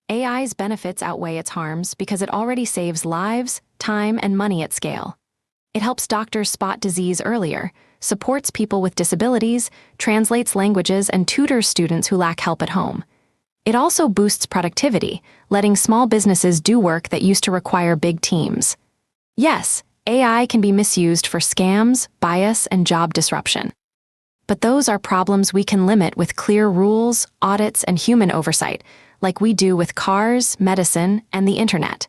AI's benefits outweigh its harms because it already saves lives, time, and money at scale. It helps doctors spot disease earlier, supports people with disabilities, translates languages, and tutors students who lack help at home. It also boosts productivity, letting small businesses do work that used to require big teams. Yes, AI can be misused for scams, bias, and job disruption. But those are problems we can limit with clear rules, audits, and human oversight, like we do with cars, medicine, and the internet.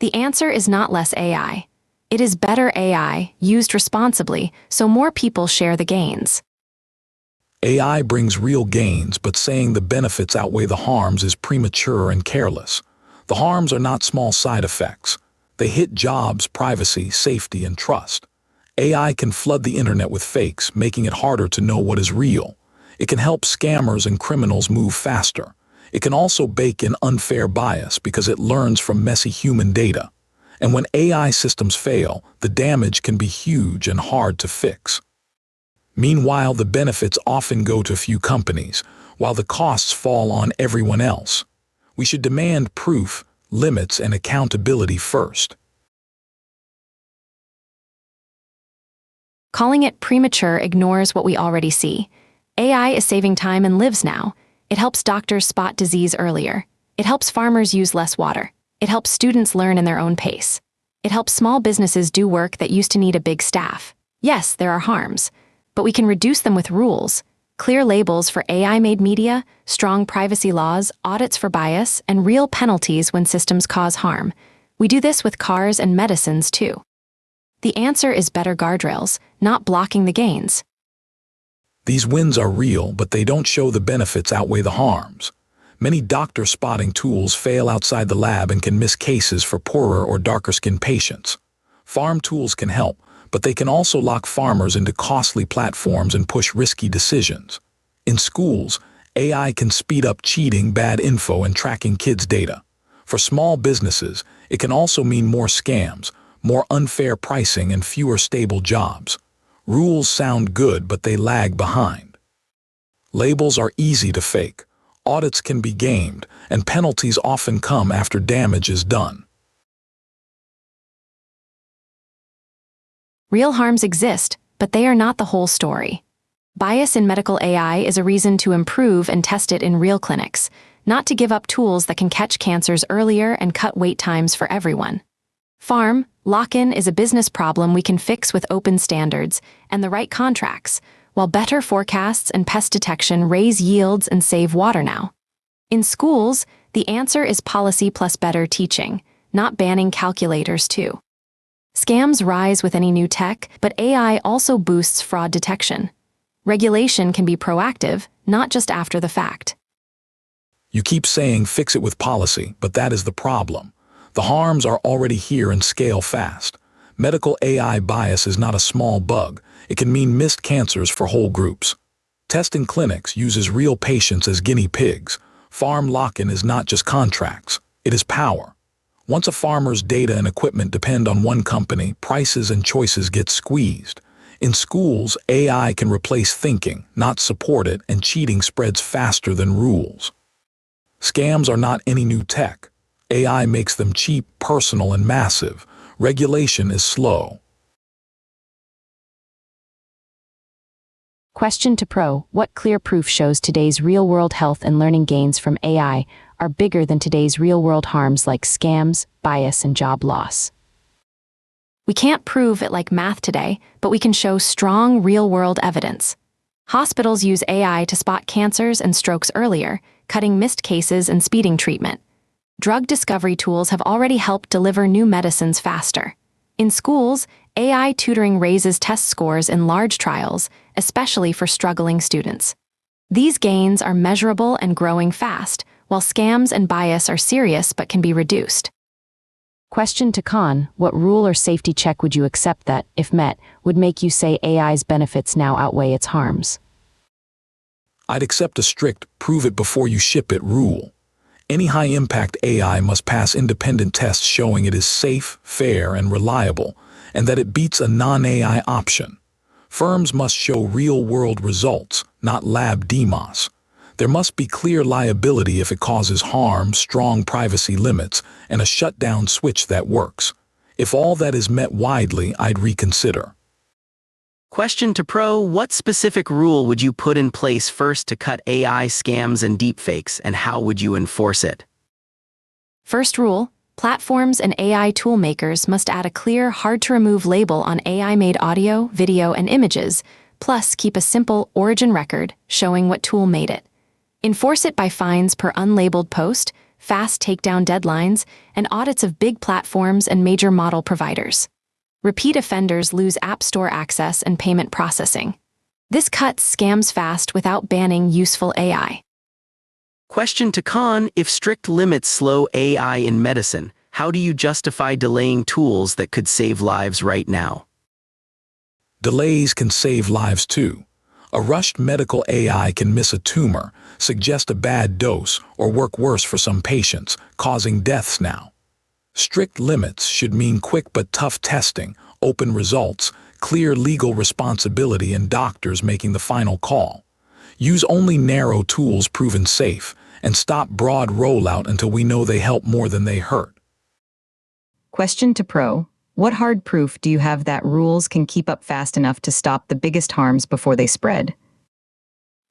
The answer is not less AI. It is better AI, used responsibly, so more people share the gains. AI brings real gains, but saying the benefits outweigh the harms is premature and careless. The harms are not small side effects. They hit jobs, privacy, safety, and trust. AI can flood the internet with fakes, making it harder to know what is real. It can help scammers and criminals move faster. It can also bake in unfair bias because it learns from messy human data. And when AI systems fail, the damage can be huge and hard to fix. Meanwhile, the benefits often go to few companies, while the costs fall on everyone else. We should demand proof, limits, and accountability first. Calling it premature ignores what we already see. AI is saving time and lives now. It helps doctors spot disease earlier. It helps farmers use less water. It helps students learn in their own pace. It helps small businesses do work that used to need a big staff. Yes, there are harms, but we can reduce them with rules, clear labels for AI-made media, strong privacy laws, audits for bias, and real penalties when systems cause harm. We do this with cars and medicines too. The answer is better guardrails, not blocking the gains. These wins are real, but they don't show the benefits outweigh the harms. Many doctor spotting tools fail outside the lab and can miss cases for poorer or darker-skinned patients. Farm tools can help, but they can also lock farmers into costly platforms and push risky decisions. In schools, AI can speed up cheating, bad info, and tracking kids' data. For small businesses, it can also mean more scams, more unfair pricing, and fewer stable jobs. Rules sound good, but they lag behind. Labels are easy to fake. Audits can be gamed, and penalties often come after damage is done. Real harms exist, but they are not the whole story. Bias in medical AI is a reason to improve and test it in real clinics, not to give up tools that can catch cancers earlier and cut wait times for everyone. Farm lock-in is a business problem we can fix with open standards and the right contracts, while better forecasts and pest detection raise yields and save water now. In schools, the answer is policy plus better teaching, not banning calculators too. Scams rise with any new tech, but AI also boosts fraud detection. Regulation can be proactive, not just after the fact. You keep saying fix it with policy, but that is the problem. The harms are already here and scale fast. Medical AI bias is not a small bug. It can mean missed cancers for whole groups. Testing clinics uses real patients as guinea pigs. Farm lock-in is not just contracts, it is power. Once a farmer's data and equipment depend on one company, prices and choices get squeezed. In schools, AI can replace thinking, not support it, and cheating spreads faster than rules. Scams are not any new tech. AI makes them cheap, personal, and massive. Regulation is slow. Question to Pro: what clear proof shows today's real-world health and learning gains from AI are bigger than today's real-world harms like scams, bias, and job loss? We can't prove it like math today, but we can show strong real-world evidence. Hospitals use AI to spot cancers and strokes earlier, cutting missed cases and speeding treatment. Drug discovery tools have already helped deliver new medicines faster. In schools, AI tutoring raises test scores in large trials, especially for struggling students. These gains are measurable and growing fast, while scams and bias are serious but can be reduced. Question to Khan: what rule or safety check would you accept that, if met, would make you say AI's benefits now outweigh its harms? I'd accept a strict prove it before you ship it rule. Any high-impact AI must pass independent tests showing it is safe, fair, and reliable, and that it beats a non-AI option. Firms must show real-world results, not lab demos. There must be clear liability if it causes harm, strong privacy limits, and a shutdown switch that works. If all that is met widely, I'd reconsider. Question to Pro: what specific rule would you put in place first to cut AI scams and deepfakes, and how would you enforce it? First rule: platforms and AI toolmakers must add a clear, hard-to-remove label on AI-made audio, video, and images, plus keep a simple origin record showing what tool made it. Enforce it by fines per unlabeled post, fast takedown deadlines, and audits of big platforms and major model providers. Repeat offenders lose App Store access and payment processing. This cuts scams fast without banning useful AI. Question to Khan: if strict limits slow AI in medicine, how do you justify delaying tools that could save lives right now? Delays can save lives too. A rushed medical AI can miss a tumor, suggest a bad dose, or work worse for some patients, causing deaths now. Strict limits should mean quick but tough testing, open results, clear legal responsibility, and doctors making the final call. Use only narrow tools proven safe, and stop broad rollout until we know they help more than they hurt. Question to Pro: what hard proof do you have that rules can keep up fast enough to stop the biggest harms before they spread?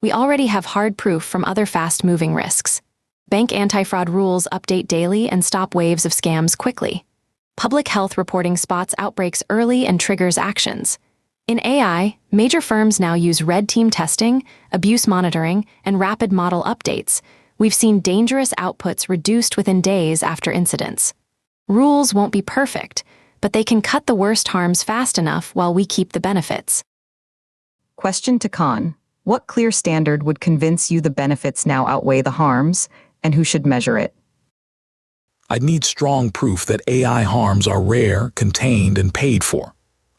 We already have hard proof from other fast-moving risks. Bank anti-fraud rules update daily and stop waves of scams quickly. Public health reporting spots outbreaks early and triggers actions. In AI, major firms now use red team testing, abuse monitoring, and rapid model updates. We've seen dangerous outputs reduced within days after incidents. Rules won't be perfect, but they can cut the worst harms fast enough while we keep the benefits. Question to Khan: what clear standard would convince you the benefits now outweigh the harms, and who should measure it? I'd need strong proof that AI harms are rare, contained, and paid for.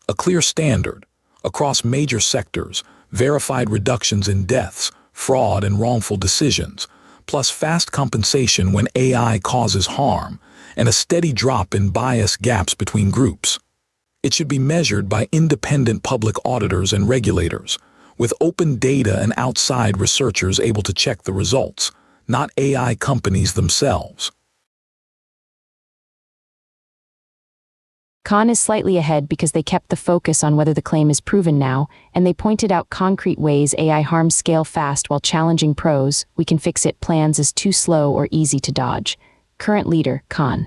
A clear standard, across major sectors, verified reductions in deaths, fraud, and wrongful decisions, plus fast compensation when AI causes harm, and a steady drop in bias gaps between groups. It should be measured by independent public auditors and regulators, with open data and outside researchers able to check the results, not AI companies themselves. Khan is slightly ahead because they kept the focus on whether the claim is proven now, and they pointed out concrete ways AI harms scale fast while challenging Pro's "we can fix it" plans is too slow or easy to dodge. Current leader, Khan.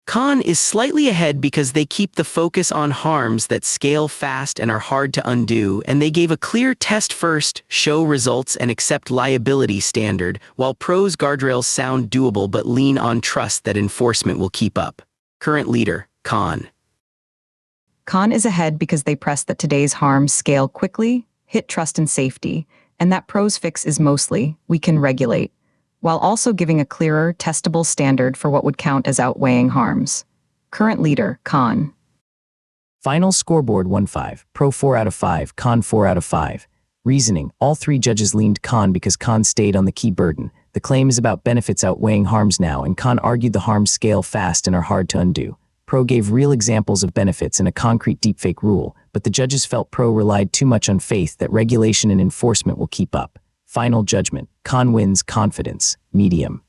Khan is slightly ahead because they keep the focus on harms that scale fast and are hard to undo, and they gave a clear test first, show results, and accept liability standard, while Pro's guardrails sound doable but lean on trust that enforcement will keep up. Current leader, Khan. Khan is ahead because they press that today's harms scale quickly, hit trust and safety, and that Pro's fix is mostly we can regulate, while also giving a clearer, testable standard for what would count as outweighing harms. Current leader, Khan. Final scoreboard 1-5, Pro 4 out of 5, Khan 4 out of 5. Reasoning: all three judges leaned Khan because Khan stayed on the key burden. The claim is about benefits outweighing harms now, and Khan argued the harms scale fast and are hard to undo. Pro gave real examples of benefits and a concrete deepfake rule, but the judges felt Pro relied too much on faith that regulation and enforcement will keep up. Final judgment: Khan wins, confidence, medium.